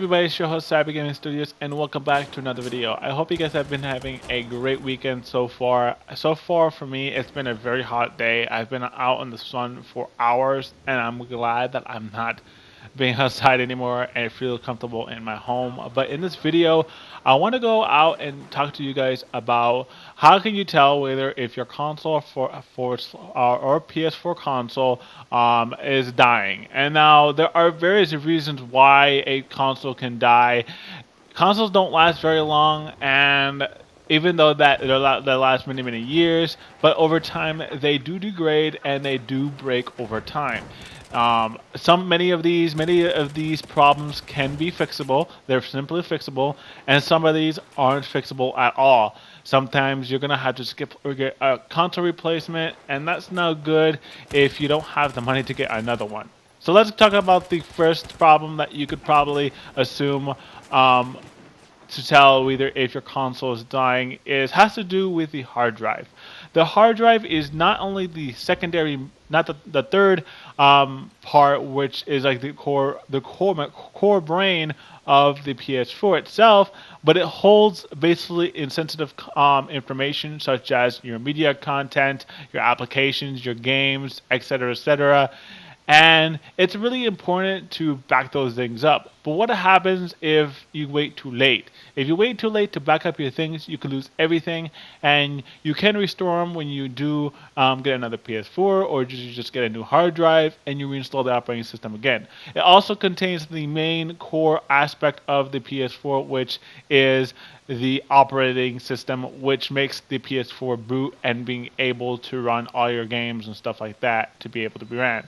everybody, it's your host Cyber Gaming Studios, and welcome back to another video. I hope you guys have been having a great weekend so far. So far for me, it's been a very hot day. I've been out in the sun for hours, and I'm glad that I'm not being outside anymore and feel comfortable in my home. But in this video, I want to go out and talk to you guys about how can you tell whether if your console or PS4 console is dying. And now there are various reasons why a console can die. Consoles don't last very long, and even though they last many years, but over time they do degrade and they do break over time. Many of these problems can be fixable. They're simply fixable, and some of these aren't fixable at all. Sometimes you're gonna have to skip or get a console replacement, and that's no good if you don't have the money to get another one. So let's talk about the first problem that you could probably assume to tell whether if your console is dying has to do with the hard drive. The hard drive is not only the secondary, not the third part, which is like the core brain of the PS4 itself, but it holds basically insensitive information such as your media content, your applications, your games, etc., etc. And it's really important to back those things up. But what happens if you wait too late? If you wait too late to back up your things, you can lose everything, and you can restore them when you do get another PS4, or you just get a new hard drive and you reinstall the operating system again. It also contains the main core aspect of the PS4, which is the operating system, which makes the PS4 boot and being able to run all your games and stuff like that to be able to be ran.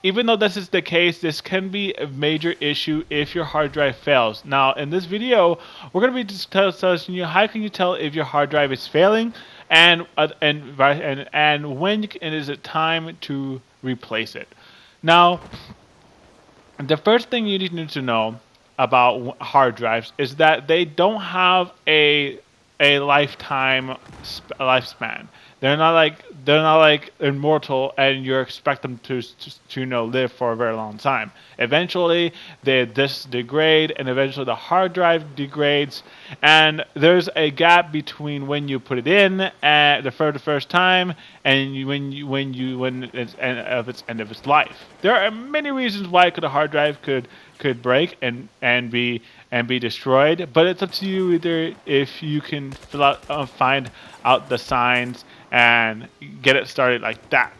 Even though this is the case, this can be a major issue if your hard drive fails. Now, in this video, we're going to be discussing how can you tell if your hard drive is failing, and when is it time to replace it. Now, the first thing you need to know about hard drives is that they don't have a lifespan. They're not like immortal, and you expect them to live for a very long time. Eventually, they degrade, and eventually the hard drive degrades, and there's a gap between when you put it in for the first time and when it's end of its life. There are many reasons why a hard drive could break and be destroyed, but it's up to you either if you can find out the signs and get it started like that.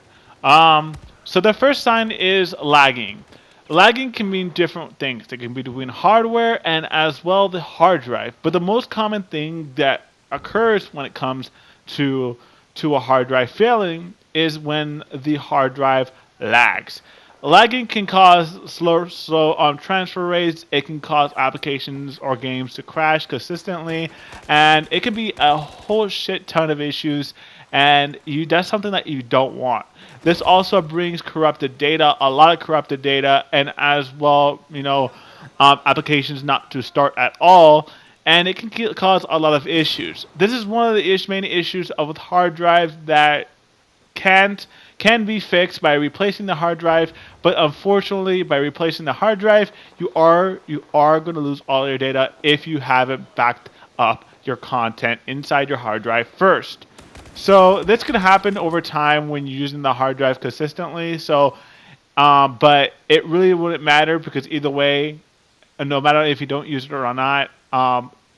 So the first sign is lagging. Lagging can mean different things. It can be between hardware and as well the hard drive. But the most common thing that occurs when it comes to a hard drive failing is when the hard drive lags. Lagging can cause slow transfer rates. It can cause applications or games to crash consistently, and it can be a whole shit ton of issues. And that's something that you don't want. This also brings corrupted data, a lot of corrupted data, and as well, applications not to start at all, and it can cause a lot of issues. This is one of the main issues with hard drives that can be fixed by replacing the hard drive, but unfortunately, by replacing the hard drive, you are going to lose all your data if you haven't backed up your content inside your hard drive first. So this could happen over time when you're using the hard drive consistently. So, but it really wouldn't matter because either way, no matter if you don't use it or not,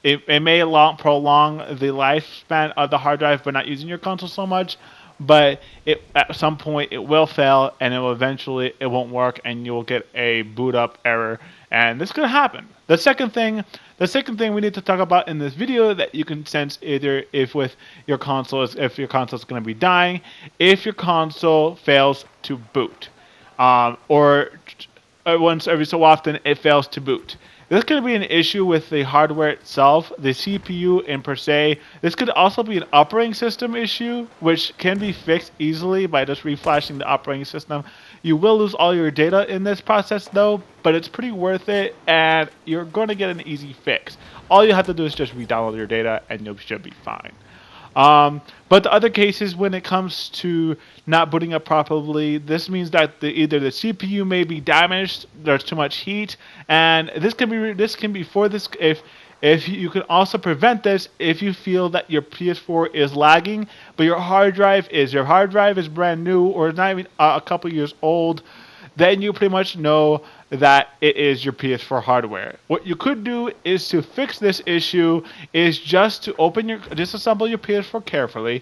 it may prolong the lifespan of the hard drive by not using your console so much. But at some point it will fail, and it won't work, and you will get a boot up error, and this could happen. The second thing we need to talk about in this video that you can sense either if your console is going to be dying, if your console fails to boot, or once every so often it fails to boot. This could be an issue with the hardware itself, the CPU in per se. This could also be an operating system issue, which can be fixed easily by just reflashing the operating system. You will lose all your data in this process though, but it's pretty worth it, and you're going to get an easy fix. All you have to do is just re-download your data and you should be fine. But the other cases, when it comes to not booting up properly, this means that either the CPU may be damaged, there's too much heat, and this can be for this if you can also prevent this if you feel that your PS4 is lagging, but your hard drive is brand new or not even a couple years old, then you pretty much know that it is your PS4 hardware. What you could do is to fix this issue is just to disassemble your PS4 carefully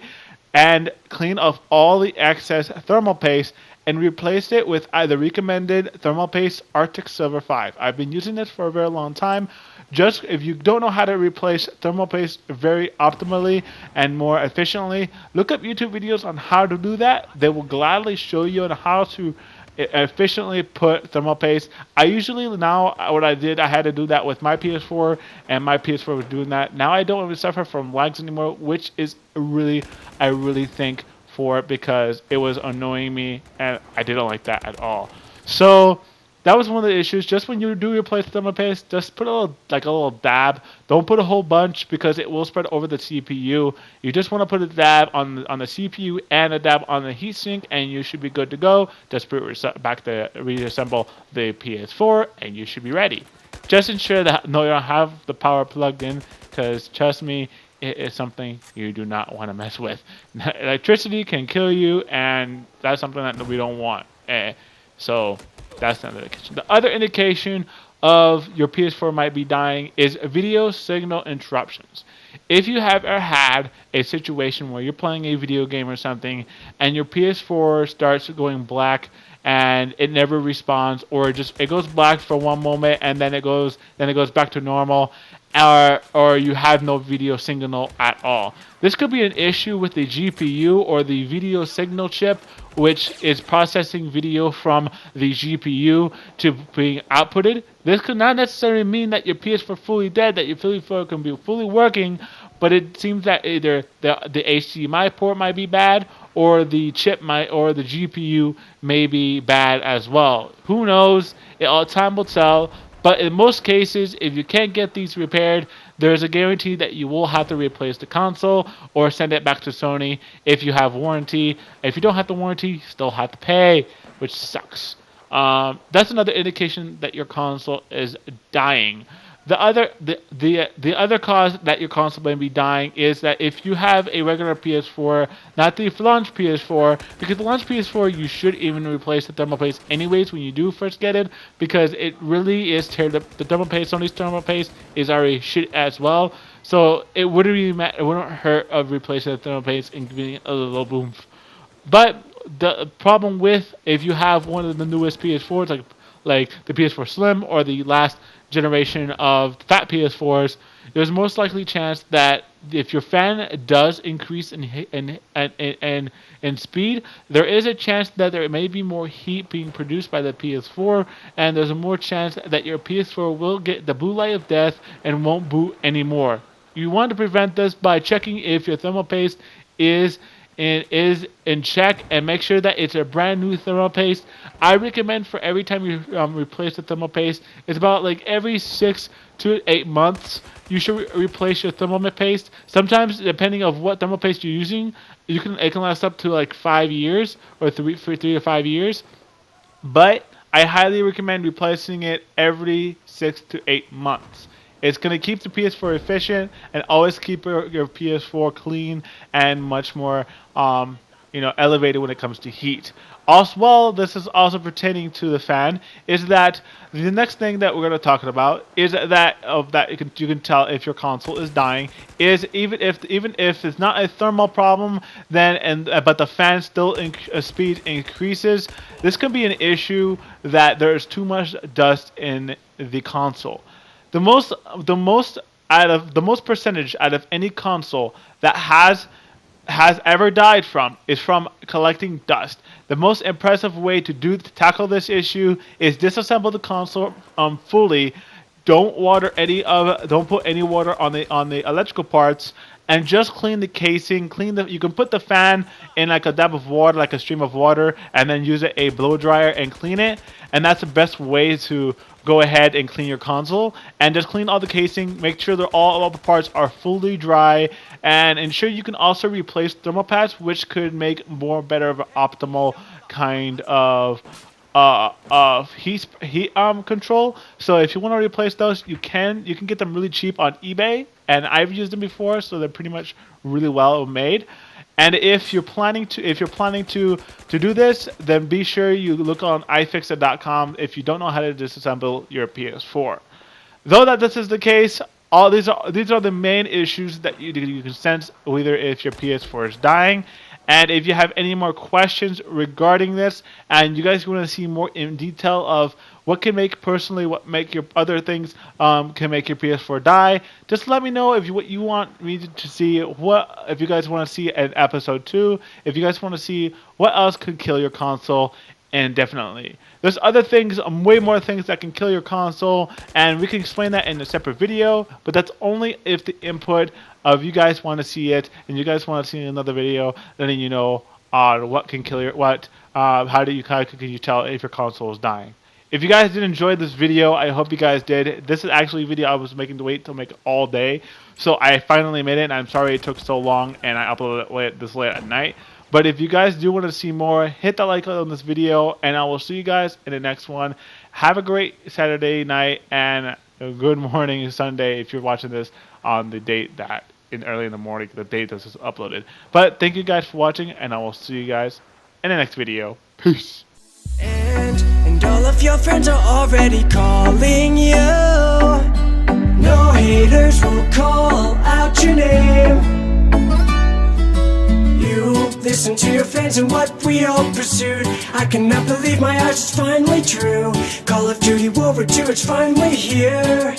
and clean off all the excess thermal paste and replace it with either recommended thermal paste Arctic Silver 5. I've been using this for a very long time. Just if you don't know how to replace thermal paste very optimally and more efficiently, look up YouTube videos on how to do that. They will gladly show you on how to efficiently put thermal paste. I usually now what I did, I had to do that with my PS4, and my PS4 was doing that. Now I don't even suffer from lags anymore, which is I really think for it, because it was annoying me and I didn't like that at all. So that was one of the issues. Just when you do replace thermal paste, just put a little dab. Don't put a whole bunch because it will spread over the CPU. You just want to put a dab on the CPU and a dab on the heatsink, and you should be good to go. Just back to reassemble the PS4, and you should be ready. Just ensure that you don't have the power plugged in, because trust me, it is something you do not want to mess with. Electricity can kill you, and that's something that we don't want. So that's another indication. The other indication of your PS4 might be dying is video signal interruptions. If you have ever had a situation where you're playing a video game or something and your PS4 starts going black and it never responds, or it goes black for one moment and then it goes back to normal, or you have no video signal at all. This could be an issue with the GPU or the video signal chip, which is processing video from the GPU to being outputted. This could not necessarily mean that your PS4 fully dead, that your PS4 can be fully working, but it seems that either the HDMI port might be bad, or the GPU may be bad as well. Who knows? Time will tell. But in most cases, if you can't get these repaired, there's a guarantee that you will have to replace the console or send it back to Sony if you have warranty. If you don't have the warranty, you still have to pay, which sucks. That's another indication that your console is dying. The other cause that your console may be dying is that if you have a regular PS4, not the launch PS4, because the launch PS4 you should even replace the thermal paste anyways when you do first get it, because it really is teared up. The thermal paste, Sony's thermal paste, is already shit as well. So it wouldn't hurt of replacing the thermal paste and giving it a little boom. But the problem with, if you have one of the newest PS4s, like the PS4 Slim or the last generation of fat PS4s, there's most likely chance that if your fan does increase in speed, there is a chance that there may be more heat being produced by the PS4, and there's a more chance that your PS4 will get the blue light of death and won't boot anymore. You want to prevent this by checking if your thermal paste is in check, and make sure that it's a brand new thermal paste. I recommend for every time you replace the thermal paste, it's about like every 6 to 8 months you should replace your thermal paste. Sometimes, depending on what thermal paste you're using, it can last up to like 5 years or 3 to 5 years. But I highly recommend replacing it every 6 to 8 months. It's going to keep the PS4 efficient and always keep your PS4 clean and much more elevated when it comes to heat. Also, well, this is also pertaining to the fan, is that the next thing that we're going to talk about is that you can tell if your console is dying is even if it's not a thermal problem, but the fan still speed increases. This could be an issue that there's too much dust in the console. The most percentage out of any console that has ever died is from collecting dust. The most impressive way to tackle this issue is disassemble the console fully. Don't put any water on the electrical parts, and just clean the casing. You can put the fan in like a dab of water, like a stream of water, and then use a blow dryer and clean it. And that's the best way to go ahead and clean your console and just clean all the casing. Make sure that all the parts are fully dry, and ensure you can also replace thermal pads, which could make more better of an optimal kind of heat control. So if you want to replace those, you can get them really cheap on eBay, and I've used them before, so they're pretty much really well made. And if you're planning to do this, then be sure you look on ifixit.com if you don't know how to disassemble your PS4. Though that this is the case, all these are the main issues that you can sense, whether if your PS4 is dying. And if you have any more questions regarding this, and you guys want to see more in detail of what make your other things can make your PS4 die, just let me know what you want me to see. If you guys want to see an episode 2, if you guys want to see what else could kill your console. And definitely, there's other things, way more things that can kill your console, and we can explain that in a separate video. But that's only if the input of you guys want to see it, and you guys want to see another video letting you know what can kill your how can you tell if your console is dying. If you guys did enjoy this video, I hope you guys did. This is actually a video I was making to wait till make it all day, so I finally made it. And I'm sorry it took so long, and I uploaded it this late at night. But if you guys do want to see more, hit that like on this video, and I will see you guys in the next one. Have a great Saturday night, and a good morning Sunday if you're watching this on the date that early in the morning, the date this is uploaded. But thank you guys for watching, and I will see you guys in the next video. Peace. And all of your friends are already calling you. No haters will call out your name. Listen to your friends and what we all pursued. I cannot believe my eyes, it's finally true. Call of Duty World War II, it's finally here.